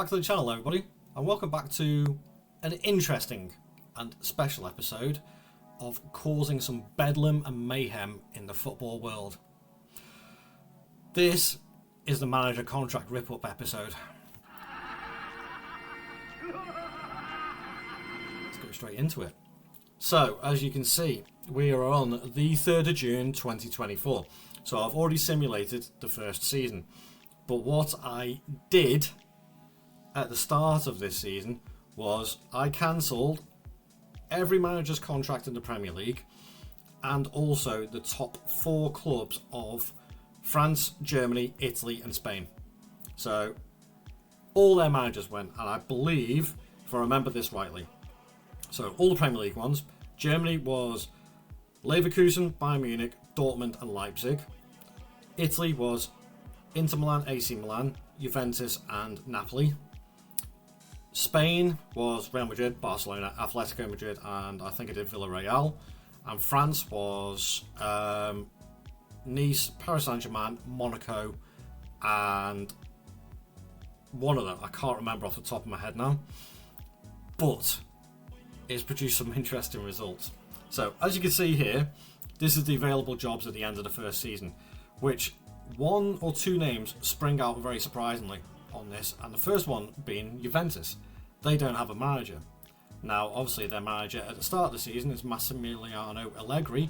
back to the channel, everybody, and welcome back to an interesting and special episode of causing some bedlam and mayhem in the football world. This is the manager contract rip-up episode. Let's go straight into it. So, as you can see, we are on the 3rd of June 2024. So I've already simulated the first season. But what I did at the start of this season was I cancelled every manager's contract in the Premier League and also the top 4 clubs of France, Germany, Italy and Spain. So all their managers went, and I believe, if I remember this rightly, so all the Premier League ones, Germany was Leverkusen, Bayern Munich, Dortmund and Leipzig. Italy was Inter Milan, AC Milan, Juventus and Napoli. Spain was Real Madrid, Barcelona, Atletico Madrid and I think I did Villarreal. And France was Nice, Paris Saint-Germain, Monaco and one of them. I can't remember off the top of my head now. But it's produced some interesting results. So as you can see here, this is the available jobs at the end of the first season, which 1 or 2 names spring out very surprisingly on this, and the first one being Juventus. They don't have a manager. Now obviously their manager at the start of the season is Massimiliano Allegri.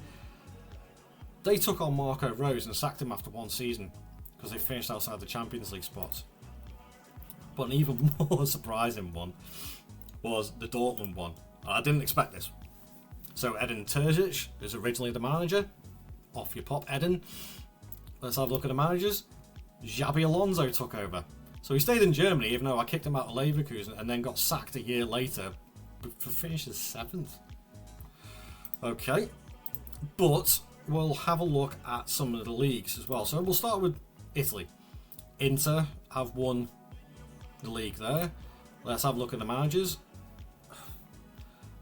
They took on Marco Rose and sacked him after 1 season because they finished outside the Champions League spot. But an even more surprising one was the Dortmund one. I didn't expect this. So Edin Terzic is originally the manager. Off your pop, Edin. Let's have a look at the managers. Xabi Alonso took over. So he stayed in Germany, even though I kicked him out of Leverkusen and then got sacked a year later for finishing 7th. Okay. But we'll have a look at some of the leagues as well. So we'll start with Italy. Inter have won the league there. Let's have a look at the managers.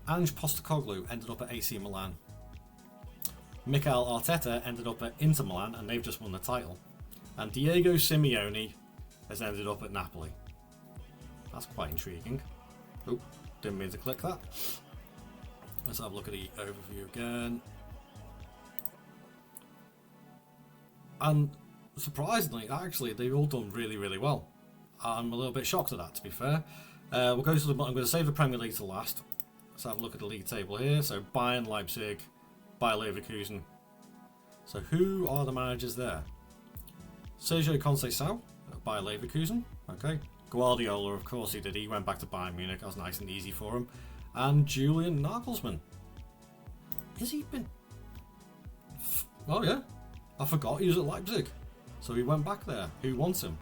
Ange Postecoglou ended up at AC Milan. Mikel Arteta ended up at Inter Milan and they've just won the title. And Diego Simeone has ended up at Napoli. That's quite intriguing. Oh, didn't mean to click that. Let's have a look at the overview again. And surprisingly, actually, they've all done really, really well. I'm a little bit shocked at that, to be fair. We'll go to the. I'm going to save the Premier League to last. Let's have a look at the league table here. So Bayern, Leipzig, Bayer Leverkusen. So who are the managers there? Sergio Conceição at Bayer Leverkusen. Okay. Guardiola, of course he did. He went back to Bayern Munich. That was nice and easy for him. And Julian Nagelsmann. Has he been? Oh yeah. I forgot he was at Leipzig. So he went back there. Who wants him?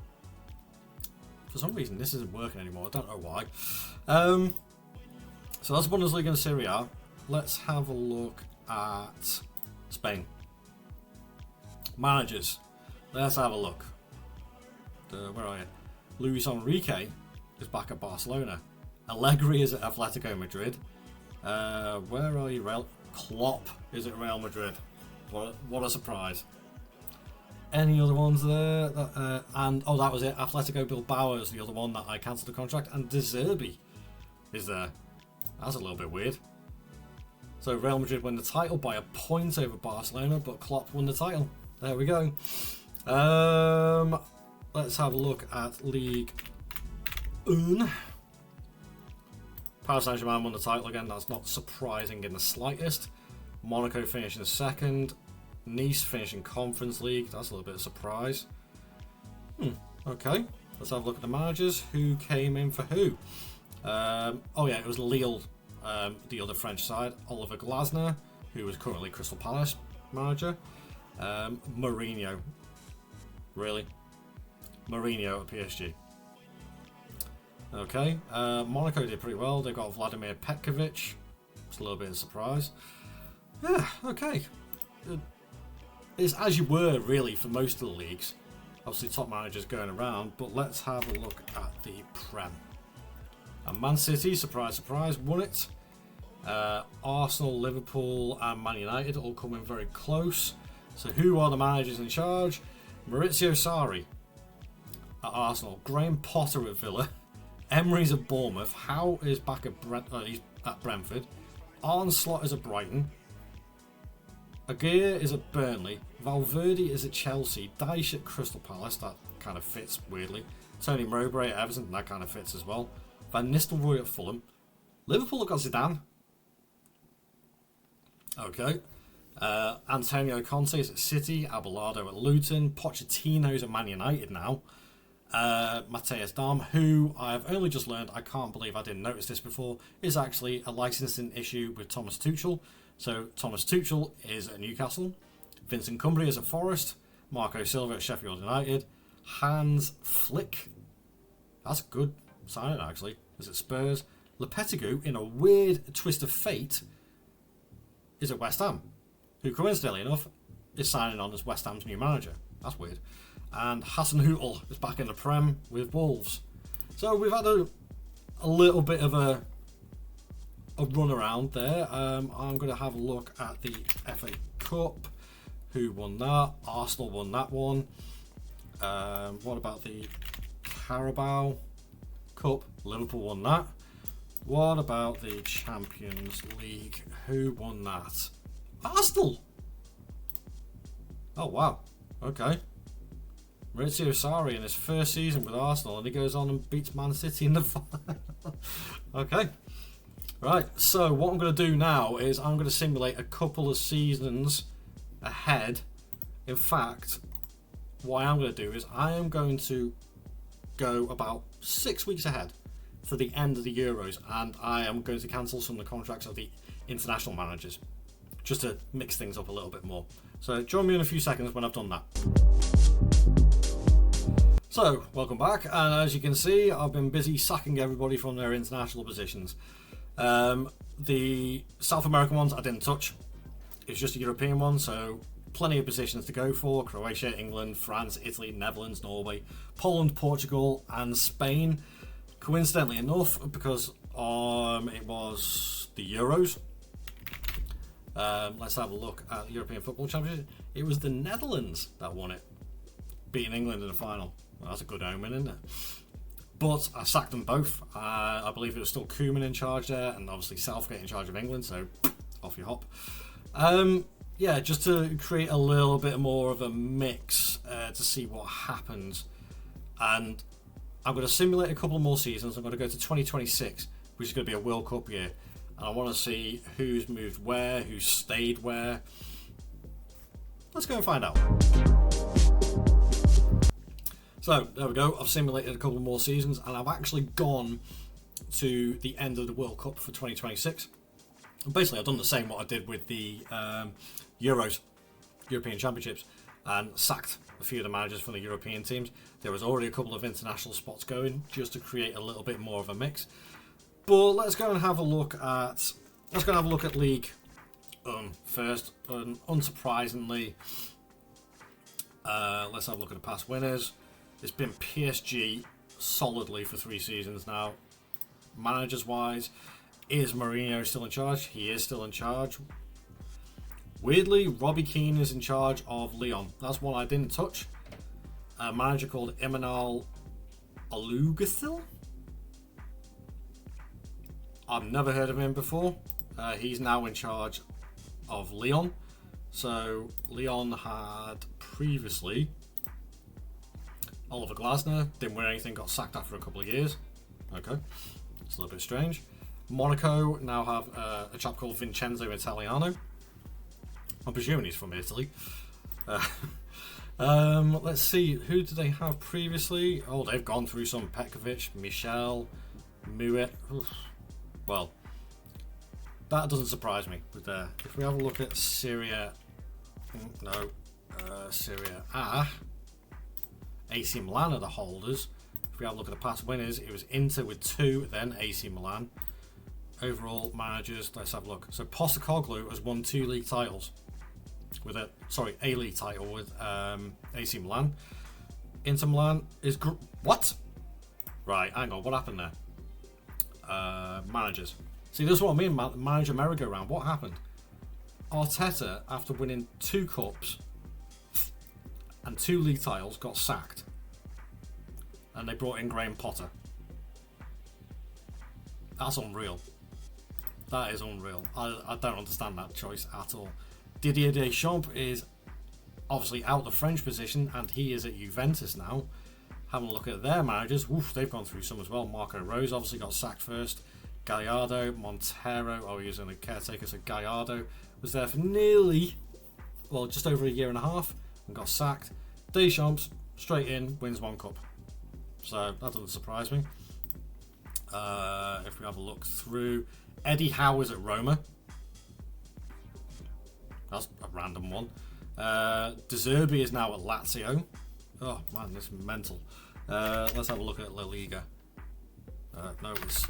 For some reason this isn't working anymore. I don't know why. So that's Bundesliga and Serie A. Let's have a look at Spain. Managers. Let's have a look. Where are you? Luis Enrique is back at Barcelona. Allegri is at Atletico Madrid. Where are you? Klopp is at Real Madrid. What a surprise. Any other ones there? And oh, that was it. Atletico Bilbao is the other one that I cancelled the contract. And De Zerbi is there. That's a little bit weird. So Real Madrid won the title by a point over Barcelona, but Klopp won the title. There we go. Let's have a look at League 1. Paris Saint-Germain won the title again. That's not surprising in the slightest. Monaco finishing 2nd. Nice finishing Conference League. That's a little bit of a surprise. Okay. Let's have a look at the managers. Who came in for who? Oh yeah, it was Lille, the other French side. Oliver Glasner, who was currently Crystal Palace manager. Mourinho. Really? Mourinho at PSG. Okay. Monaco did pretty well. They got Vladimir Petkovic. It's a little bit of a surprise. Yeah, okay. It's as you were, really, for most of the leagues. Obviously, top managers going around, but let's have a look at the Prem. And Man City, surprise, surprise, won it. Arsenal, Liverpool and Man United all coming very close. So who are the managers in charge? Maurizio Sarri at Arsenal, Graham Potter at Villa, Emery's at Bournemouth. Howe is back at he's at Brentford. Arne Slot is at Brighton. Aguirre is at Burnley. Valverde is at Chelsea. Dyche at Crystal Palace. That kind of fits weirdly. Tony Mowbray at Everton. That kind of fits as well. Van Nistelrooy at Fulham. Liverpool have got Zidane. Okay. Antonio Conte is at City. Abelardo at Luton. Pochettino's at Man United now. Matthias Dahm, who I've only just learned, I can't believe I didn't notice this before, is actually a licensing issue with Thomas Tuchel. So Thomas Tuchel is at Newcastle. Vincent Kompany is at Forest. Marco Silva at Sheffield United. Hans Flick, that's a good signing actually, is at Spurs. Lopetegui, in a weird twist of fate, is at West Ham, who coincidentally enough is signing on as West Ham's new manager. That's weird. And Hassan Hootel is back in the Prem with Wolves. So we've had a little bit of a run around there. I'm going to have a look at the FA Cup. Who won that? Arsenal won that one. What about the Carabao Cup? Liverpool won that. What about the Champions League? Who won that? Arsenal! Oh wow, okay. Maurizio Sarri in his first season with Arsenal, and he goes on and beats Man City in the final. Okay, right, so what I'm going to do now is I'm going to simulate a couple of seasons ahead. In fact, what I am going to do is I am going to go about 6 weeks ahead for the end of the Euros, and I am going to cancel some of the contracts of the international managers just to mix things up a little bit more. So join me in a few seconds when I've done that. So, welcome back, and as you can see, I've been busy sacking everybody from their international positions. The South American ones I didn't touch. It's just a European one, so plenty of positions to go for. Croatia, England, France, Italy, Netherlands, Norway, Poland, Portugal, and Spain. Coincidentally enough, because it was the Euros. Let's have a look at the European Football Championship. It was the Netherlands that won it, beating England in the final. Well, that's a good omen, isn't it? But I sacked them both. I believe it was still Koeman in charge there, and obviously Southgate in charge of England, so off you hop. Yeah, just to create a little bit more of a mix to see what happens. And I'm going to simulate a couple more seasons. I'm going to go to 2026, which is going to be a World Cup year. And I want to see who's moved where, who's stayed where. Let's go and find out. So, there we go. I've simulated a couple more seasons, and I've actually gone to the end of the World Cup for 2026. Basically, I've done the same what I did with the Euros, European Championships, and sacked a few of the managers from the European teams. There was already a couple of international spots going, just to create a little bit more of a mix. But let's go and have a look at League first. Unsurprisingly, let's have a look at the past winners. It's been PSG solidly for 3 seasons now. Managers wise, is Mourinho still in charge? He is still in charge. Weirdly, Robbie Keane is in charge of Lyon. That's one I didn't touch. A manager called Imanol Alugathil. I've never heard of him before. He's now in charge of Lyon. So Lyon had previously Oliver Glasner, didn't win anything, got sacked after a couple of years. Okay, it's a little bit strange. Monaco now have a chap called Vincenzo Italiano. I'm presuming he's from Italy. Let's see, who did they have previously? Oh, they've gone through some. Petkovic, Michel, Mouet. Well, that doesn't surprise me. But if we have a look at Serie A, AC Milan are the holders. If we have a look at the past winners, it was Inter with 2, then AC Milan. Overall managers, let's have a look. So Postecoglou has won 2 league titles with a league title with AC Milan. Inter Milan is what? Right, hang on, what happened there? Managers. See, this is what I mean, manager merry-go-round. What happened? Arteta, after winning 2 cups and 2 league titles, got sacked, and they brought in Graham Potter. That's unreal. That is unreal. I don't understand that choice at all. Didier Deschamps is obviously out the French position, and he is at Juventus now. Having a look at their managers, oof, they've gone through some as well. Marco Rose obviously got sacked first. Gallardo, Montero, oh, he was in a caretaker, so Gallardo was there for nearly, well, just over a year and a half and got sacked. Deschamps, straight in, wins 1 cup. So that doesn't surprise me. If we have a look through, Eddie Howe is at Roma. That's a random one. De Zerbi is now at Lazio. Oh man, this is mental. Let's have a look at La Liga. No, it's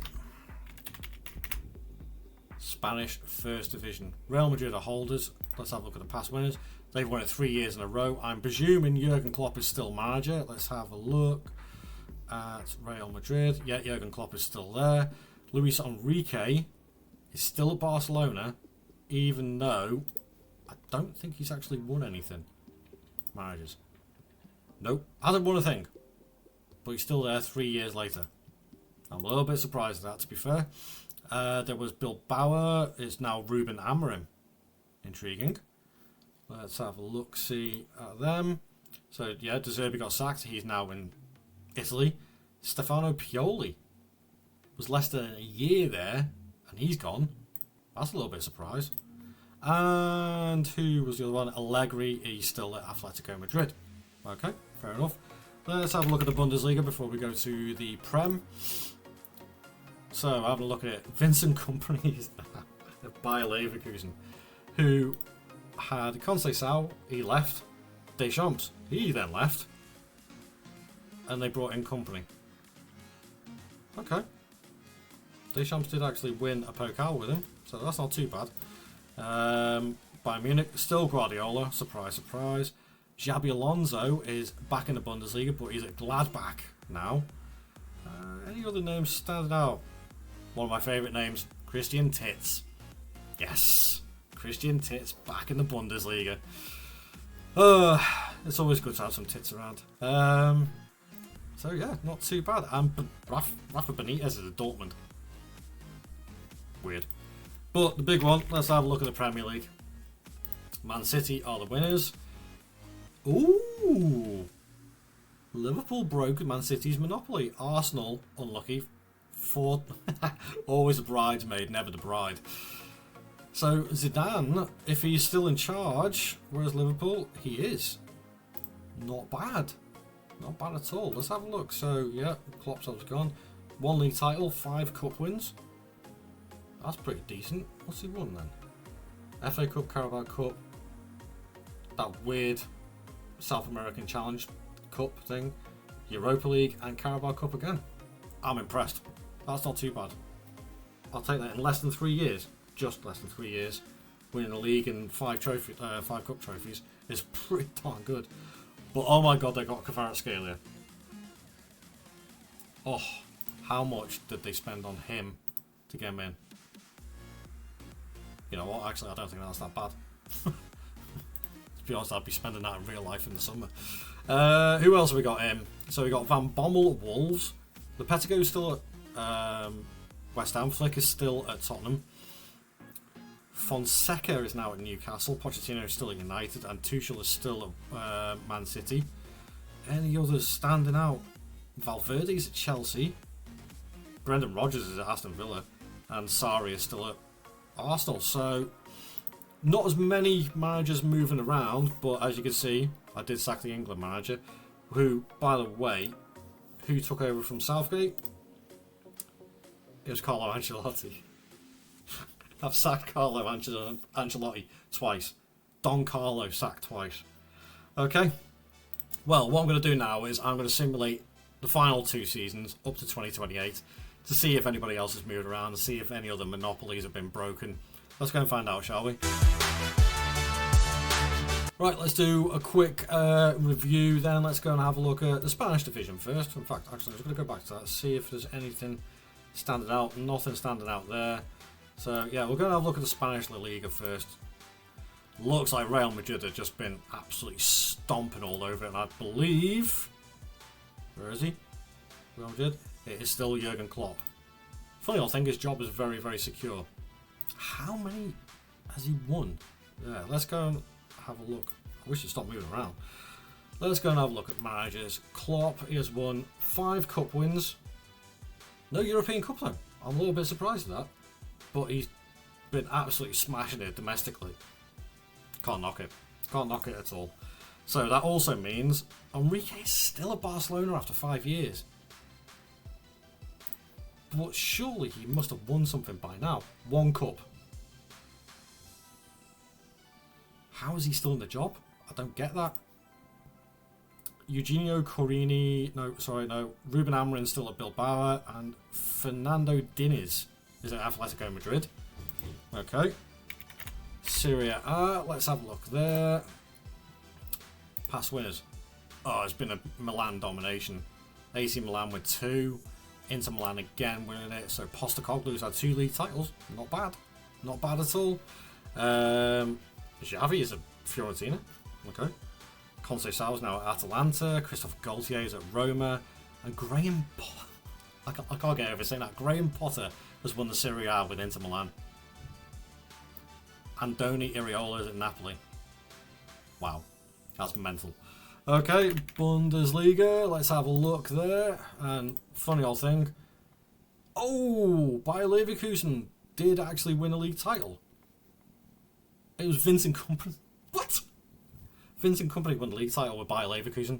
Spanish First Division. Real Madrid are holders. Let's have a look at the past winners. They've won it 3 years in a row. I'm presuming Jurgen Klopp is still manager. Let's have a look at Real Madrid. Yeah, Jurgen Klopp is still there. Luis Enrique is still at Barcelona, even though I don't think he's actually won anything. Managers. Nope, hasn't won a thing. But he's still there 3 years later. I'm a little bit surprised at that, to be fair. There was Bill Bauer. It's now Ruben Amorim. Intriguing. Let's have a look-see at them. So, yeah, De Zerbi got sacked. He's now in Italy. Stefano Pioli was less than a year there, and he's gone. That's a little bit of surprise. And who was the other one? Allegri. He's still at Atletico Madrid. Okay, fair enough. Let's have a look at the Bundesliga before we go to the Prem. So, having a look at it. Vincent Kompany is at Bayer Leverkusen, who had Conceição, he left. Deschamps, he then left. And they brought in Kompany. Okay. Deschamps did actually win a Pokal with him, so that's not too bad. Bayern Munich, still Guardiola, surprise, surprise. Xabi Alonso is back in the Bundesliga, but he's at Gladbach now. Any other names standing out? One of my favourite names, Christian Titz. Yes, Christian Titz back in the Bundesliga. It's always good to have some tits around. So yeah, not too bad. And Rafa Benitez is at Dortmund. Weird. But the big one, let's have a look at the Premier League. Man City are the winners. Ooh! Liverpool broke Man City's monopoly. Arsenal, unlucky. Always a bridesmaid, never the bride. So Zidane, if he's still in charge, whereas Liverpool, he is. Not bad. Not bad at all. Let's have a look. So, yeah, Klopp's obviously gone. 1 league title, 5 cup wins. That's pretty decent. What's he won then? FA Cup, Carabao Cup. That weird South American Challenge Cup thing. Europa League and Carabao Cup again. I'm impressed. That's not too bad. I'll take that in less than 3 years. Just less than 3 years. Winning a league and 5 cup trophies is pretty darn good. But oh my god, they got Kvaratskhelia. Oh, how much did they spend on him to get him in? You know what, actually I don't think that's that bad. To be honest, I'd be spending that in real life in the summer. Who else have we got in? So we got Van Bommel at Wolves. Lopetegu's still at West Ham. Flick is still at Tottenham. Fonseca is now at Newcastle. Pochettino is still at United. And Tuchel is still at Man City. Any others standing out? Valverde is at Chelsea. Brendan Rodgers is at Aston Villa. And Sarri is still at Arsenal. So, not as many managers moving around. But as you can see, I did sack the England manager. Who, by the way, who took over from Southgate? It was Carlo Ancelotti. I've sacked Carlo Ancelotti twice. Don Carlo sacked twice. Okay. Well, what I'm going to do now is I'm going to simulate the final 2 seasons up to 2028 to see if anybody else has moved around and see if any other monopolies have been broken. Let's go and find out, shall we? Right, let's do a quick review then. Let's go and have a look at the Spanish division first. In fact, actually, I'm just going to go back to that, see if there's anything standing out. Nothing standing out there. So, yeah, we're going to have a look at the Spanish La Liga first. Looks like Real Madrid have just been absolutely stomping all over it. And I believe... Where is he? Real Madrid? It is still Jurgen Klopp. Funny old thing, his job is very, very secure. How many has he won? Yeah, let's go and have a look. I wish he'd stop moving around. Let's go and have a look at managers. Klopp, he has won 5 cup wins. No European Cup though. I'm a little bit surprised at that. But he's been absolutely smashing it domestically. Can't knock it. Can't knock it at all. So that also means Enrique is still at Barcelona after 5 years. But surely he must have won something by now. 1 cup. How is he still in the job? I don't get that. Eugenio Corini, no, Ruben Amorim's still at Bilbao, and Fernando Diniz is at Atletico Madrid. Okay. Serie A, let's have a look there. Past winners. Oh, it's been a Milan domination. AC Milan with 2. Inter Milan again winning it. So Postecoglou's had 2 league titles. Not bad. Not bad at all. Xavi is at Fiorentina. Okay. Conceição's now at Atalanta. Christophe Gaultier is at Roma. And Graham Potter. I can't get over saying that. Graham Potter has won the Serie A with Inter Milan. Andoni Iraola is at Napoli. Wow. That's mental. Okay, Bundesliga. Let's have a look there. And funny old thing. Oh, Bayer Leverkusen did actually win a league title. It was Vincent Kompany. What? Vincent Kompany won the league title with Bayer Leverkusen.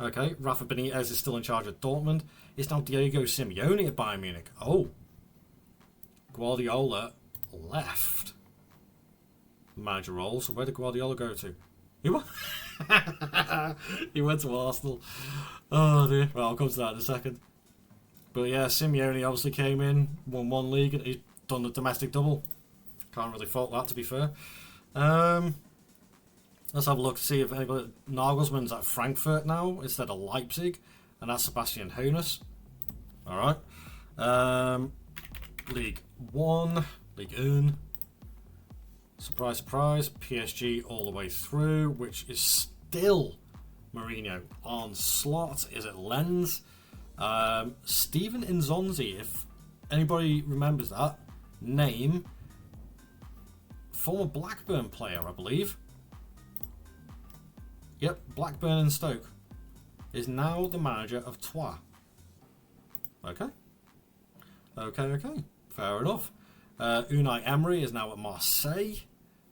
Okay, Rafa Benitez is still in charge at Dortmund. It's now Diego Simeone at Bayern Munich. Oh. Guardiola left the manager role. So where did Guardiola go to? He went, he went to Arsenal. Oh dear. Well, I'll come to that in a second. But yeah, Simeone obviously came in, won 1 league, and he's done the domestic double. Can't really fault that, to be fair. Let's have a look to see if anybody... Nagelsmann's at Frankfurt now instead of Leipzig, and that's Sebastian Hoeneß. Alright. League 1, League 1. Surprise, surprise. PSG all the way through, which is still Mourinho. On slot is it Lens. Steven Nzonzi, if anybody remembers that name. Former Blackburn player, I believe. Yep, Blackburn and Stoke. Is now the manager of Troyes. Okay. Okay. Fair enough. Unai Emery is now at Marseille.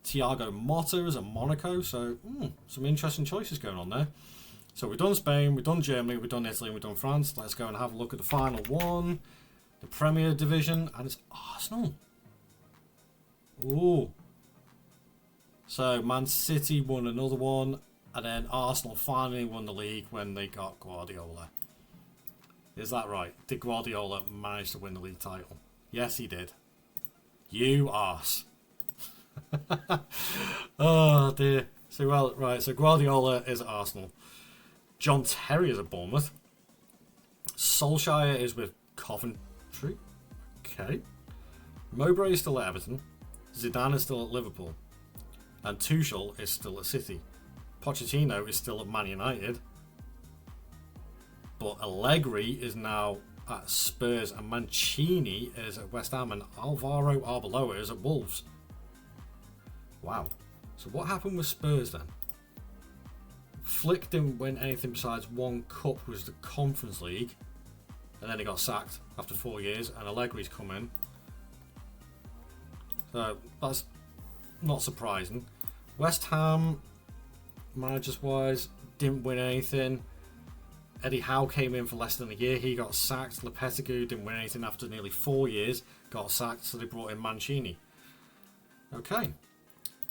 Thiago Motta is at Monaco. So, some interesting choices going on there. So we've done Spain, we've done Germany, we've done Italy, and we've done France. Let's go and have a look at the final one. The Premier Division, and it's Arsenal. Ooh. So Man City won another one, and then Arsenal finally won the league when they got Guardiola. Is that right? Did Guardiola manage to win the league title? Yes, he did. You arse. Oh dear. So well, right. So Guardiola is at Arsenal. John Terry is at Bournemouth. Solskjaer is with Coventry. Okay. Mowbray is still at Everton. Zidane is still at Liverpool. And Tuchel is still at City. Pochettino is still at Man United. But Allegri is now at Spurs, and Mancini is at West Ham, and Alvaro Arbeloa is at Wolves. Wow. So what happened with Spurs then? Flick didn't win anything besides 1 cup, was the Conference League, and then he got sacked after 4 years, and Allegri's come in. So that's not surprising. West Ham, managers wise, didn't win anything. Eddie Howe came in for less than a year, he got sacked. Lopetegui didn't win anything after nearly 4 years, got sacked, so they brought in Mancini. Okay,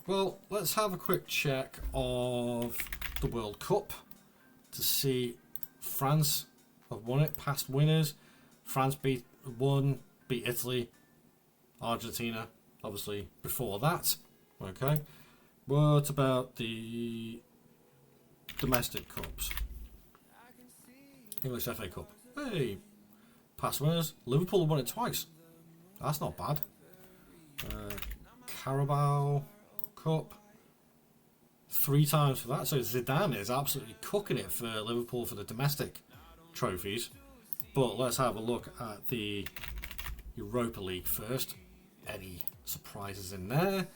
well, let's have a quick check of the World Cup to see. France have won it, past winners. France beat Italy. Argentina, obviously, before that. Okay, what about the domestic cups? English FA Cup. Hey, past winners. Liverpool won it twice. That's not bad. Carabao Cup. 3 times for that. So Zidane is absolutely cooking it for Liverpool for the domestic trophies. But let's have a look at the Europa League first. Any surprises in there?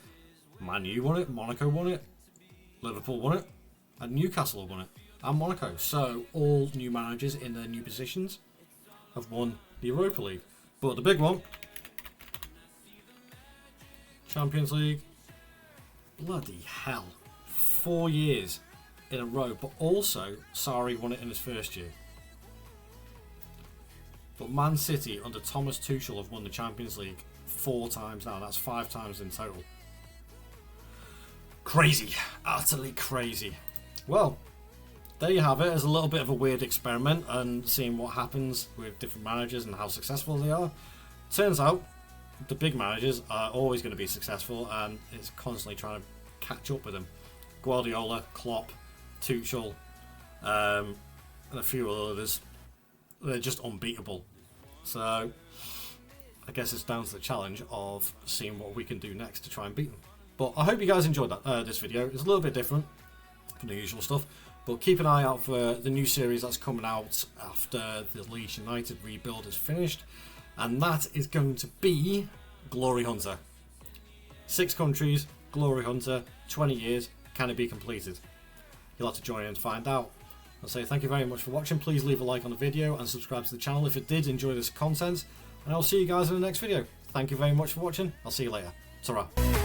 Man U won it, Monaco won it, Liverpool won it, and Newcastle won it, and Monaco. So all new managers in their new positions have won the Europa League. But the big one, Champions League, bloody hell, 4 years in a row. But also, Sarri won it in his first year. But Man City under Thomas Tuchel have won the Champions League 4 times now. That's 5 times in total. Crazy. Utterly crazy. Well, there you have it. It's a little bit of a weird experiment and seeing what happens with different managers and how successful they are. Turns out the big managers are always going to be successful, and it's constantly trying to catch up with them. Guardiola, Klopp, Tuchel, and a few others. They're just unbeatable. So I guess it's down to the challenge of seeing what we can do next to try and beat them. But I hope you guys enjoyed that this video. It's a little bit different from the usual stuff, but keep an eye out for the new series that's coming out after the Leeds United rebuild is finished, and that is going to be Glory Hunter. 6 countries, Glory Hunter, 20 years, can it be completed? You'll have to join in to find out. I'll say thank you very much for watching. Please leave a like on the video and subscribe to the channel if you did enjoy this content, and I'll see you guys in the next video. Thank you very much for watching. I'll see you later. Ta-ra.